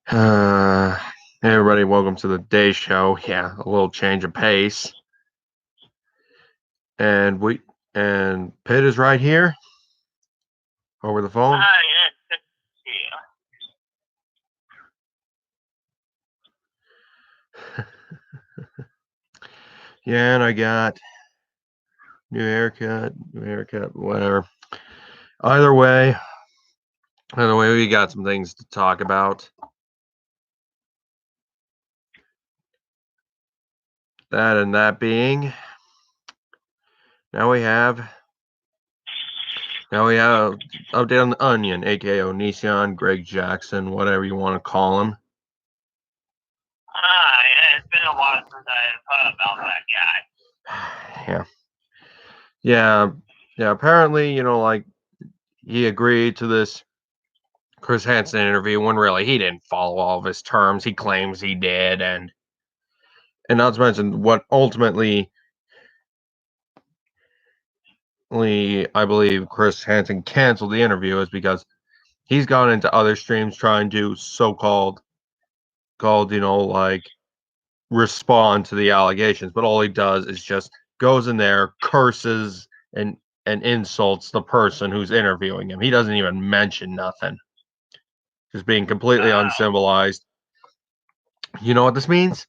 Hey everybody, welcome to the day show. Yeah, a little change of pace. And Pitt is right here over the phone. Yeah, Yeah, and I got new haircut, whatever. Either way, we got some things to talk about. That being, now we have update on the Onion, aka Onision, Greg Jackson, whatever you want to call him. yeah, it's been a while since I've heard about that guy. Yeah. Apparently, like he agreed to this Chris Hansen interview when really he didn't follow all of his terms. He claims he did, and not to mention what ultimately, I believe Chris Hansen canceled the interview is because he's gone into other streams trying to so-called like respond to the allegations, but all he does is just goes in there, curses and insults the person who's interviewing him. He doesn't even mention nothing. Just being completely uncivilized. You know what this means?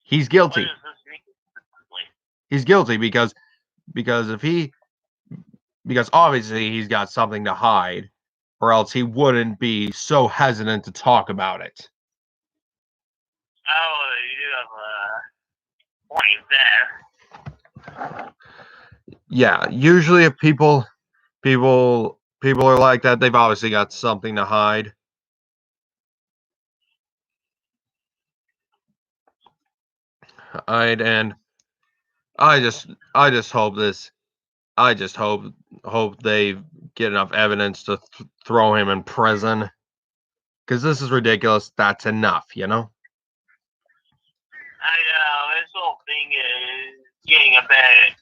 He's guilty. What does this mean? He's guilty because if he because obviously he's got something to hide, or else he wouldn't be so hesitant to talk about it. Oh, you have a point there. Yeah, usually if people are like that, they've obviously got something to hide. And I just hope this. I just hope they get enough evidence to throw him in prison. Because this is ridiculous. That's enough, you know? I know, this whole thing is getting a bit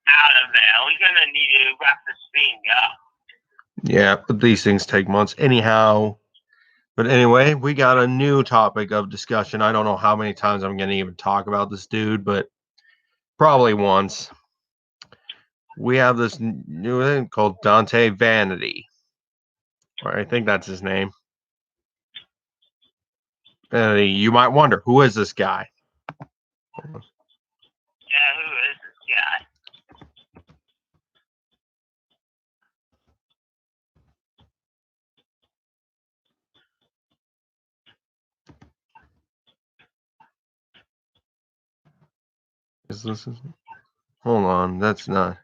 out of there. We're going to need to wrap this thing up. Yeah, but these things take months. Anyhow, but anyway, we got a new topic of discussion. I don't know how many times I'm going to even talk about this dude, but probably once. We have this new thing called Dante Vanity. Or I think that's his name. Vanity. You might wonder, who is this guy? Yeah, who is this guy? Is this? Hold on, that's not.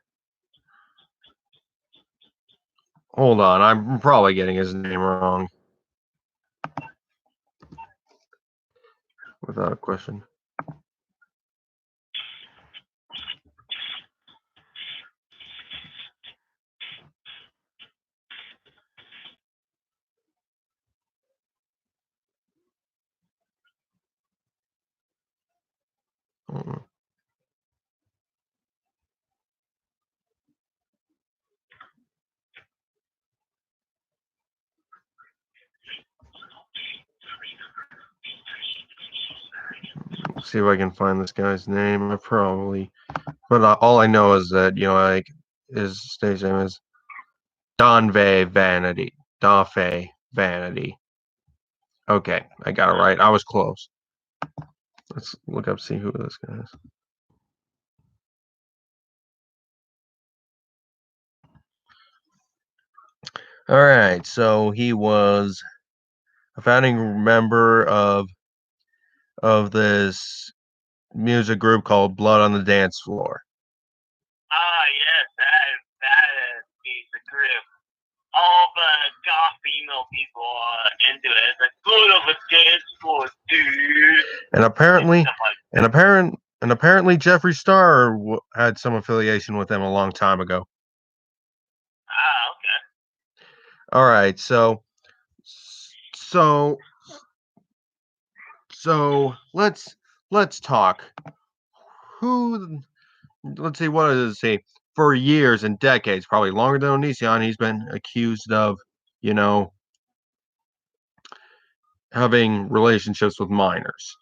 Hold on, I'm probably getting his name wrong. Without a question. Let's see if I can find this guy's name. I probably, but all I know is that like his stage name is Donve Vanity. Dafe Vanity. Okay, I got it right. I was close. Let's look up, see who this guy is. All right, so he was a founding member of this music group called Blood on the Dance Floor. Yes, that is the group. All the goth female people are into it. It's a good of a dance floor, dude. And apparently Jeffree Star had some affiliation with them a long time ago. Okay. All right, so let's talk. Let's see, what does it say? For years and decades, probably longer than Onision, he's been accused of, having relationships with minors.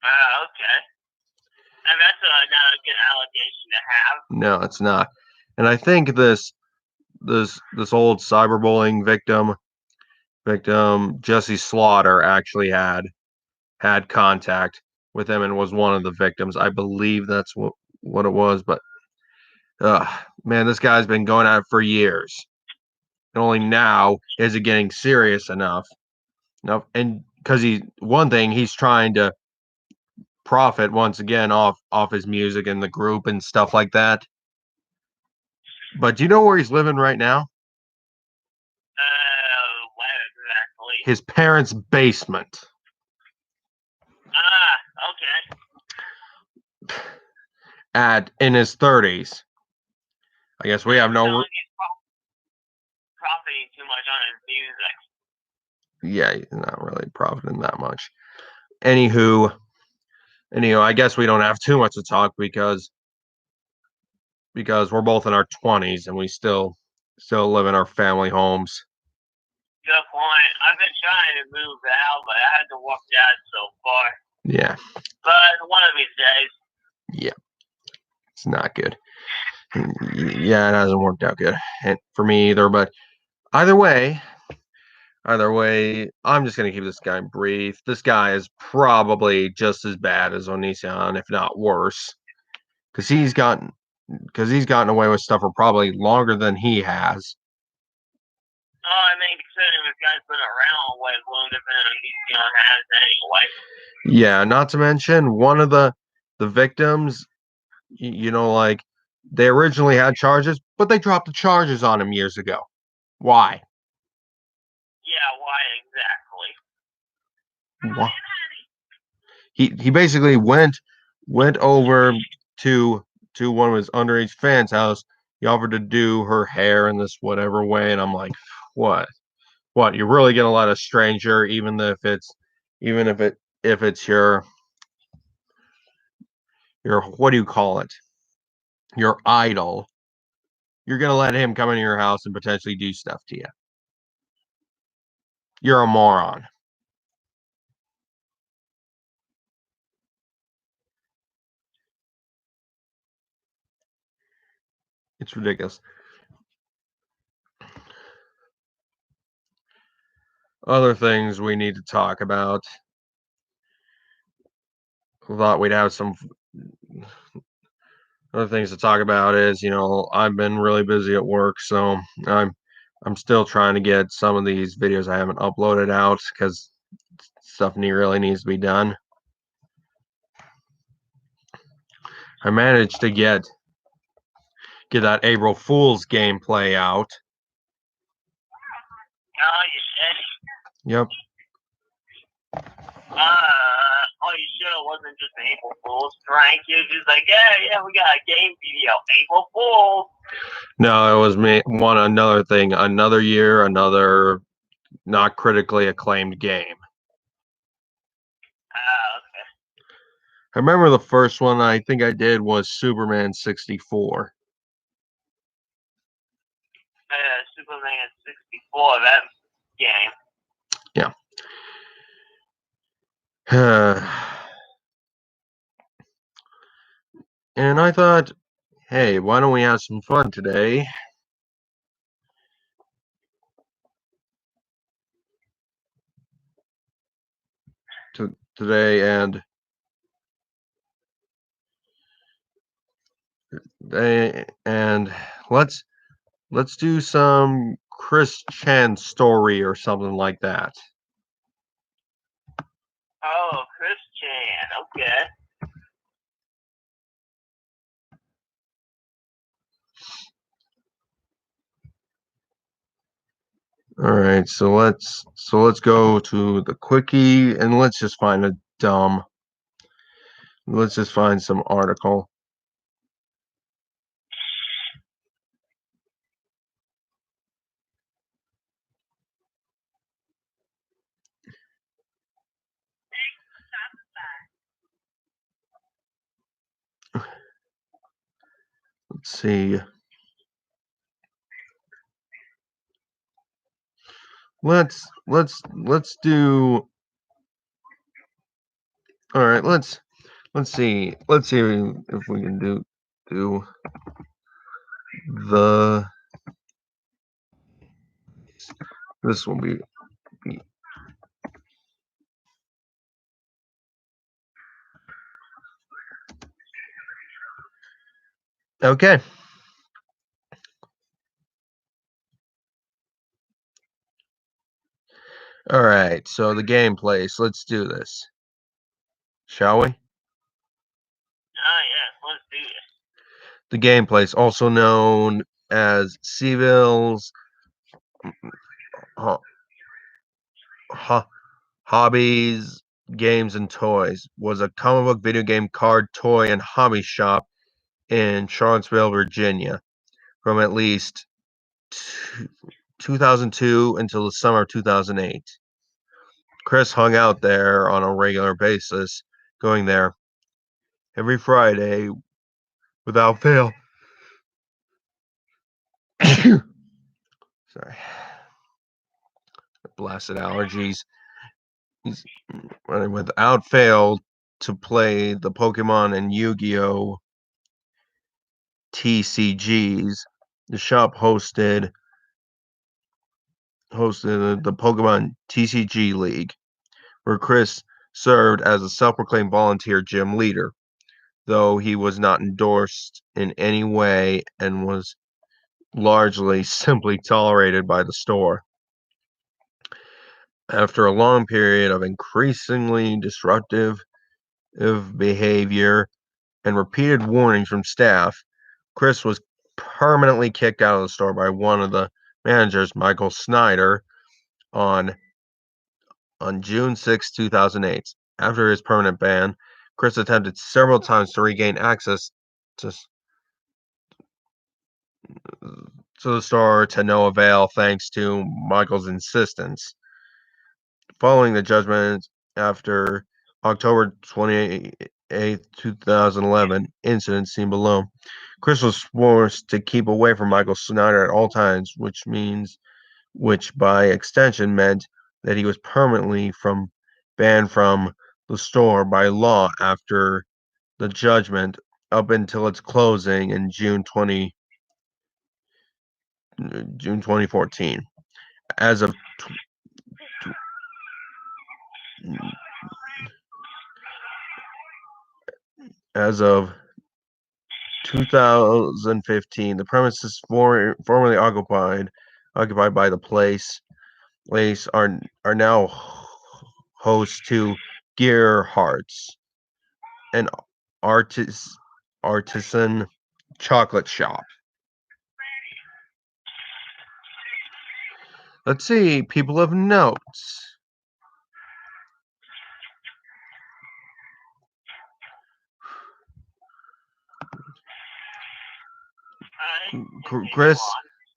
Okay. And that's not a good allegation to have. No, it's not. And I think this old cyberbullying victim Jesse Slaughter actually had contact with him and was one of the victims. I believe that's what it was. But man, this guy's been going at it for years. And only now is it getting serious enough. No, and because he's trying to profit once again off his music and the group and stuff like that. But do you know where he's living right now? Where exactly? His parents' basement. Okay. In his 30s. I guess we have no. So he's profiting too much on his music. Yeah, he's not really profiting that much. Anywho, I guess we don't have too much to talk because we're both in our 20s and we still live in our family homes. Good point. I've been trying to move out, but I haven't worked out so far. Yeah. But one of these days. Yeah. It's not good. Yeah, it hasn't worked out good and for me either. But either way, I'm just gonna keep this guy brief. This guy is probably just as bad as Onision, if not worse, because he's gotten away with stuff for probably longer than he has. Oh, I mean, considering this guy's been around way longer than Onision has anyway. Yeah, not to mention one of the victims, like they originally had charges, but they dropped the charges on him years ago. Why? Yeah, why exactly? Why? He basically went over to one of his underage fans' house. He offered to do her hair in this whatever way, and I'm like, what? You're really gonna let a stranger, even if it's your what do you call it? Your idol. You're gonna let him come into your house and potentially do stuff to you. You're a moron. It's ridiculous. Other things we need to talk about. Thought we'd have some other things to talk about is, I've been really busy at work, so I'm still trying to get some of these videos I haven't uploaded out because stuff really needs to be done. I managed to get that April Fool's gameplay out. Oh, you did? Yep. Oh, you sure it wasn't just April Fool's prank? You're just like, yeah, we got a game video, April Fool's. No, it was another thing, another year, another not critically acclaimed game. Okay. I remember the first one I think I did was Superman 64. Superman 64, that game. Yeah. And I thought, hey, why don't we have some fun today? Today and let's do some Chris Chan story or something like that. Oh, Chris Chan, okay. All right, so let's go to the quickie and let's just find let's just find some article. Let's see. let's do. All right, let's see if we can do the. This will be okay. All right, so the gameplay. So let's do this, shall we? Yes, let's do it. The gameplay is also known as Seville's Hobbies, Games, and Toys. Was a comic book, video game, card, toy, and hobby shop in Charlottesville, Virginia, from at least 2002 until the summer of 2008. Chris hung out there on a regular basis, going there every Friday without fail. Sorry. Blasted allergies. He's running without fail to play the Pokemon and Yu-Gi-Oh! TCGs. The shop hosted the Pokemon TCG League, where Chris served as a self-proclaimed volunteer gym leader, though he was not endorsed in any way and was largely simply tolerated by the store. After a long period of increasingly disruptive behavior and repeated warnings from staff, Chris was permanently kicked out of the store by one of the managers, Michael Snyder, on June 6, 2008. After his permanent ban, Chris attempted several times to regain access to the store, to no avail thanks to Michael's insistence. Following the judgment after October 28, 2011 incident seen below, Chris was forced to keep away from Michael Snyder at all times, which by extension meant that he was permanently banned from the store by law after the judgment up until its closing in June 2014. As of as of 2015, the premises formerly occupied by the place are now host to Gear Hearts, an artisan chocolate shop. Let's see, people of notes.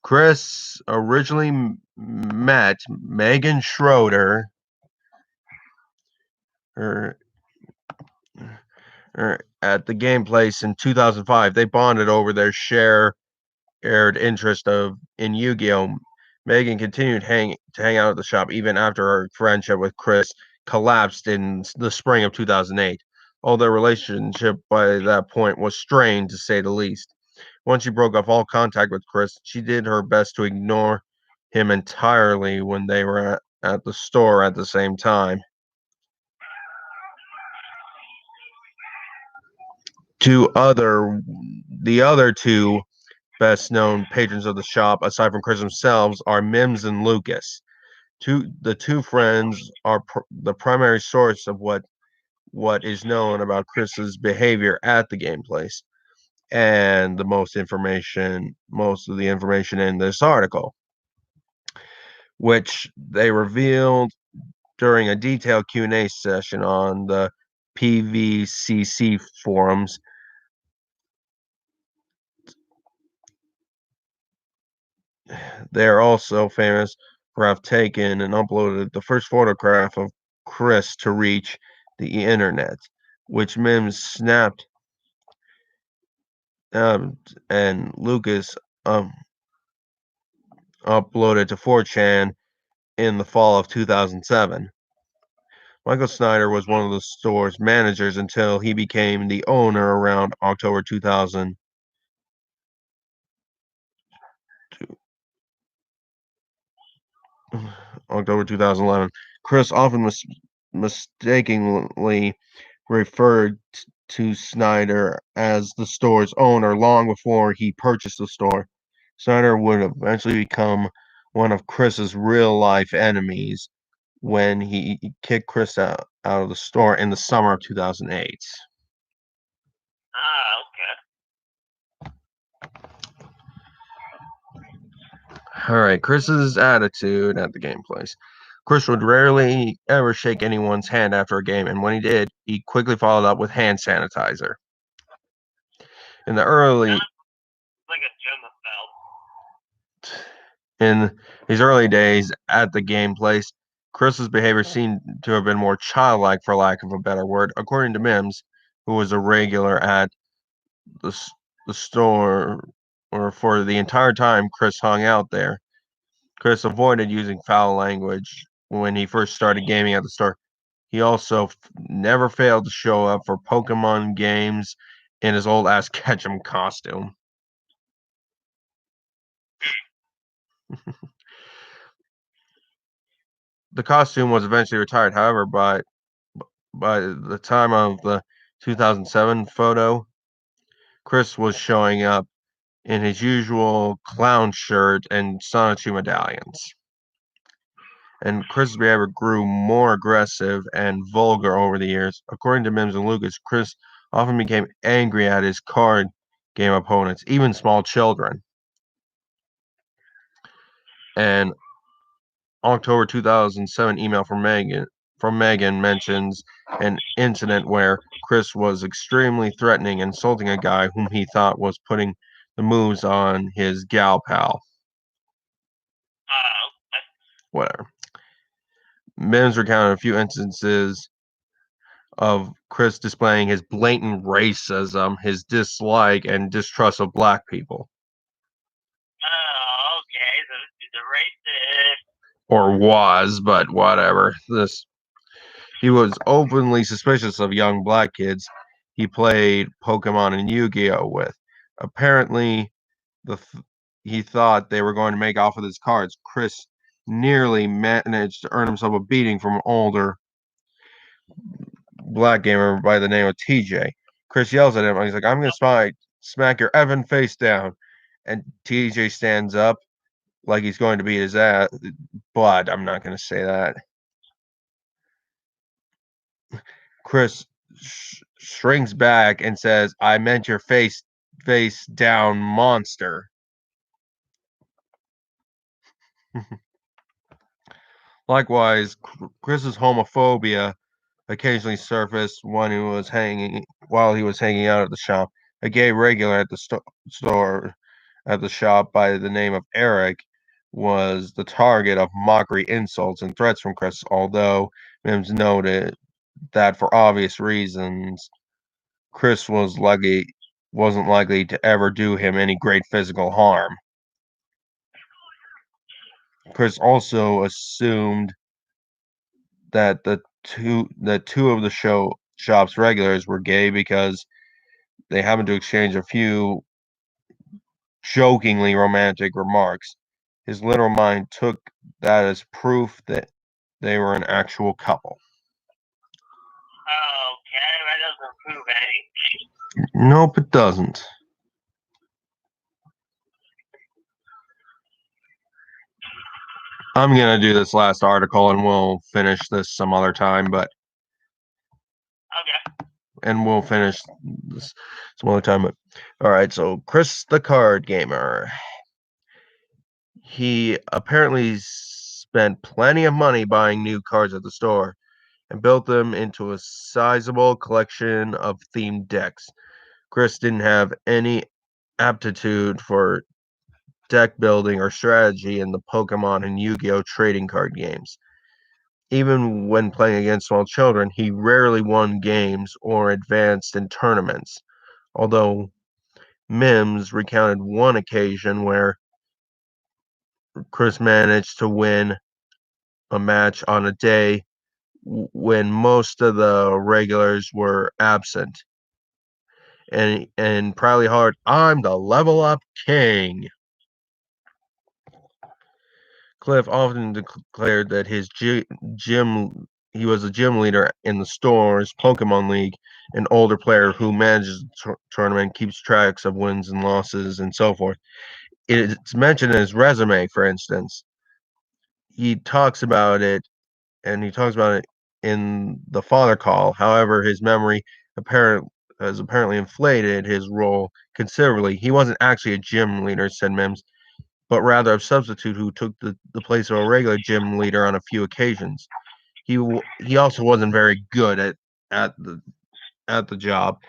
Chris originally met Megan Schroeder at the game place in 2005. They bonded over their shared interest in Yu-Gi-Oh! Megan continued to hang out at the shop even after her friendship with Chris collapsed in the spring of 2008. Although their relationship by that point was strained, to say the least. Once she broke off all contact with Chris, she did her best to ignore him entirely when they were at the store at the same time. The other two best known patrons of the shop, aside from Chris themselves, are Mims and Lucas. The two friends are the primary source of what is known about Chris's behavior at the game place, and most of the information in this article, which they revealed during a detailed Q&A session on the PVCC forums. They are also famous for have taken and uploaded the first photograph of Chris to reach the internet, which Mims snapped, and Lucas uploaded to 4chan in the fall of 2007. Michael Snyder was one of the store's managers until he became the owner around October 2000. October 2011. Chris often mistakenly referred to Snyder as the store's owner long before he purchased the store. Snyder would eventually become one of Chris's real life enemies when he kicked Chris out of the store in the summer of 2008. Okay. All right, Chris's attitude at the game place. Chris would rarely ever shake anyone's hand after a game, and when he did, he quickly followed up with hand sanitizer. In the early Like a germaphobe. in his early days at the game place, Chris's behavior seemed to have been more childlike, for lack of a better word, according to Mims, who was a regular at the, the store or for the entire time Chris hung out there. Chris avoided using foul language when he first started gaming at the store. He also never failed to show up for Pokemon games in his old ass Ketchum costume. The costume was eventually retired, however, by the time of the 2007 photo, Chris was showing up in his usual clown shirt and Sonichu medallions. And Chris's behavior grew more aggressive and vulgar over the years. According to Mims and Lucas, Chris often became angry at his card game opponents, even small children. And October 2007 email from Megan mentions an incident where Chris was extremely threatening, insulting a guy whom he thought was putting the moves on his gal pal. Whatever. Mims recounted a few instances of Chris displaying his blatant racism, his dislike and distrust of black people. Oh, okay. So this is a racist. Or was, but whatever. He was openly suspicious of young black kids he played Pokemon and Yu-Gi-Oh with. Apparently, he thought they were going to make off with his cards. Chris nearly managed to earn himself a beating from an older black gamer by the name of TJ. Chris yells at him, and he's like, "I'm going to smack your effing face down." And TJ stands up like he's going to beat his ass, but I'm not going to say that. Chris shrinks back and says, "I meant your face down, monster." Likewise, Chris's homophobia occasionally surfaced when while he was hanging out at the shop. A gay regular at the store at the shop by the name of Eric was the target of mockery, insults, and threats from Chris, although Mims noted that for obvious reasons, Chris wasn't likely to ever do him any great physical harm. Chris also assumed that two of the shop's regulars were gay because they happened to exchange a few jokingly romantic remarks. His literal mind took that as proof that they were an actual couple. Okay, that doesn't prove anything. Nope, it doesn't. I'm gonna do this last article and we'll finish this some other time, but Okay. and we'll finish this some other time. But all right, so Chris the card gamer. He apparently spent plenty of money buying new cards at the store and built them into a sizable collection of themed decks. Chris didn't have any aptitude for deck building or strategy in the Pokemon and Yu-Gi-Oh trading card games. Even when playing against small children, he rarely won games or advanced in tournaments, although Mims recounted one occasion where Chris managed to win a match on a day when most of the regulars were absent. And proudly hollered, "I'm the level up king." Cliff often declared that his gym he was a gym leader in the store's Pokemon League, an older player who manages the tournament, keeps tracks of wins and losses, and so forth. It's mentioned in his resume, for instance. He talks about it, and he talks about it in the Father Call. However, his memory has apparently inflated his role considerably. He wasn't actually a gym leader, said Mims, but rather a substitute who took the place of a regular gym leader on a few occasions. He also wasn't very good at the at the job,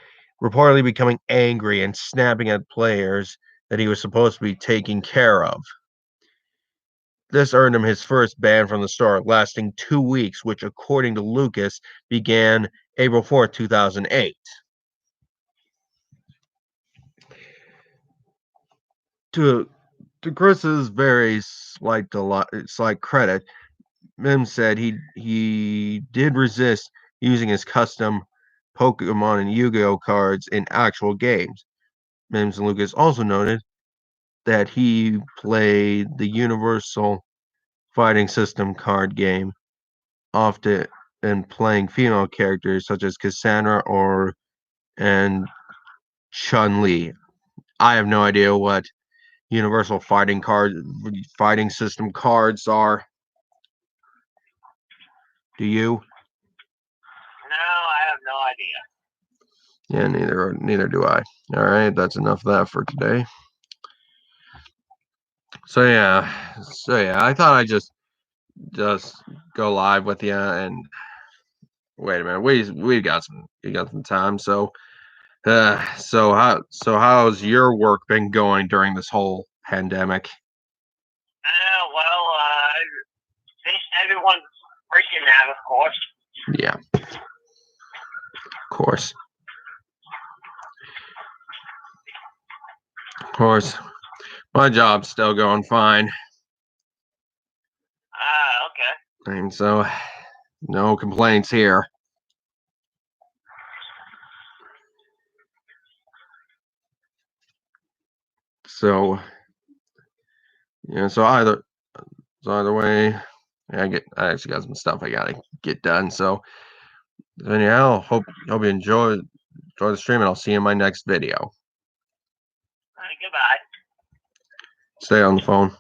reportedly becoming angry and snapping at players that he was supposed to be taking care of. This earned him his first ban from the store, lasting 2 weeks, which, according to Lucas, began April 4th, 2008. To to Chris's very slight credit, Mims said he did resist using his custom Pokemon and Yu-Gi-Oh cards in actual games. Mims and Lucas also noted that he played the Universal Fighting System card game often and playing female characters such as Cassandra and Chun-Li. I have no idea what Universal Fighting System cards are. Do you? No, I have no idea. Yeah, neither do I. All right, that's enough of that for today. So yeah, I thought I'd just go live with you. And wait a minute, we got some time. So how's your work been going during this whole pandemic? Well, everyone's freaking out, of course. Yeah, of course. Of course. My job's still going fine. Okay. And so no complaints here. So yeah, so either way, I actually got some stuff I gotta get done. So anyhow, hope you enjoy the stream, and I'll see you in my next video. Goodbye. Stay on the phone.